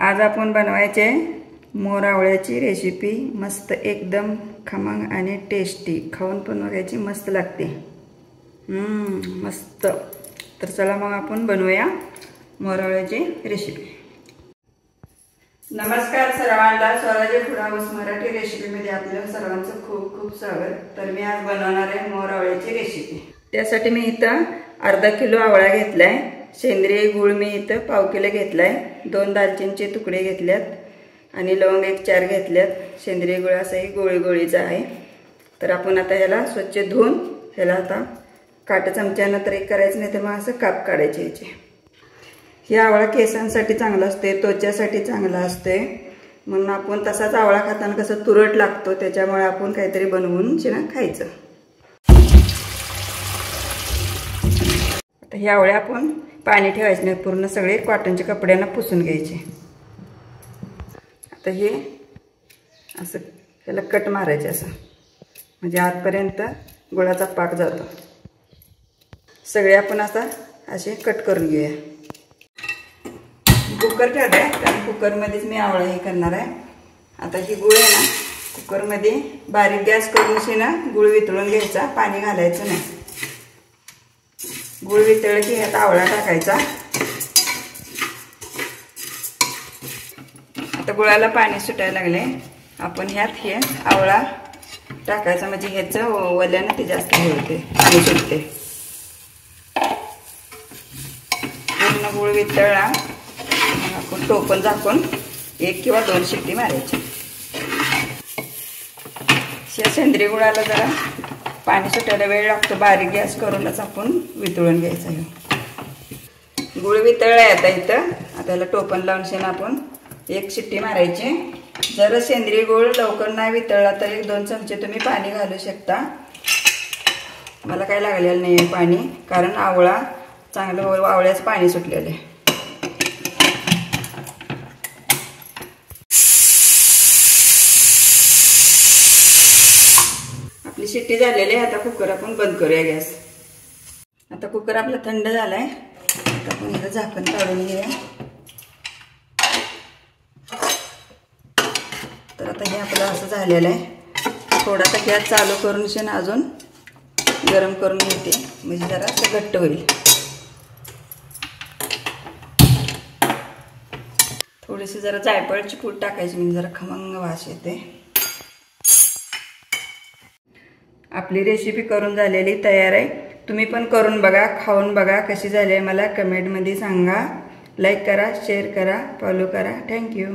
आज आपण बनवायचे मोर आवळ्याची रेसिपी। मस्त एकदम खमंग आणि टेस्टी, खाऊन पण बघायची मस्त लागते। मस्त। तर चला मग आपण बनवूया मोर आवळ्याची रेसिपी। नमस्कार सर्वांना, स्वराज्य फूड हाऊस मराठी रेसिपी मध्ये आपल्या सर्वांचं खूप खूप स्वागत। तर मी आज बनवणार आहे मोर आवळ्याची रेसिपी। त्यासाठी मी इथं अर्धा किलो आवळा घेतलाय। सेंद्रिय गुळ मी इथं पाव किलो घेतलाय। 2 दालचिनीचे तुकडे घेतल्यात आणि लवंग 1-4 घेतल्यात। सेंद्रिय गुळ असाही गोळी गोळीचा आहे। तर आपण आता याला स्वच्छ धुवून याला आता काटा चमच्याने तरी करायचं, नाही तर मग असं काप काढायचे याचे। हे आवळा केसांसाठी चांगला असते, त्वचासाठी चांगला असते, म्हणून आपण तसाच आवळा खाताना कसं तुरट लागतो, त्याच्यामुळे आपण काहीतरी बनवून खायचं। आता हे आवळे आपण पाणी ठेवायचे नाही, पूर्ण सगळे कॉटनच्या कपड्यांना पुसून घ्यायचे। आता हे असं त्याला कट मारायचे असं, म्हणजे आतपर्यंत गुळाचा पाक जातो। सगळे आपण आता असे कट करून घेऊया। कुकर ठेवते, कारण कुकरमध्येच मी आवळा हे करणार आहे। आता ही गुळ आहे ना, कुकरमध्ये बारीक गॅस करून ना गुळ वितळून घ्यायचा, पाणी घालायचं नाही। गुळ वितळले की ह्यात आवळा टाकायचा। आता गुळाला पाणी सुटायला लागले, आपण ह्यात हे आवळा टाकायचा, म्हणजे ह्याचं वल्यानं ते जास्त हे होते, पाणी सुटते। पूर्ण गुळ वितळला, आपण टोपण झाकून 1 किंवा 2 शिट्टी मारायची। सेंद्रिय गुळाला जरा पाणी सुटायला वेळ लागतो, बारीक गॅस करूनच आपण वितळून घ्यायचं आहे। गुळ वितळलाय आता इथं। आता याला टोपण लावून आपण 1 शिट्टी मारायची। जर सेंद्रिय गुळ लवकर नाही वितळला तर 1-2 चमचे तुम्ही पाणी घालू शकता। मला काय लागलेलं नाही पाणी, कारण आवळा चांगलं आवळ्याचं पाणी सुटलेलं आहे। आपली शिट्टी झालेली आहे। आता कुकर आपण बंद करूया गॅस। आता कुकर आपला थंड झालाय, आता आपण याचं झाकण काढून घेऊया। तर आता हे आपलं असं झालेलं आहे। थोडासा गॅस चालू करून अजून गरम करून घेते, म्हणजे जरा असं घट्ट होईल। थोडीशी जरा जायफळची पूड टाकायची, म्हणजे जरा खमंग वास येते। आपली रेसिपी करून झालेली तयार आहे। तुम्ही पण करून बघा, खाऊन बघा कशी झाली आहे, मला कमेंटमध्ये सांगा। लाईक करा, शेअर करा, फॉलो करा। थँक्यू।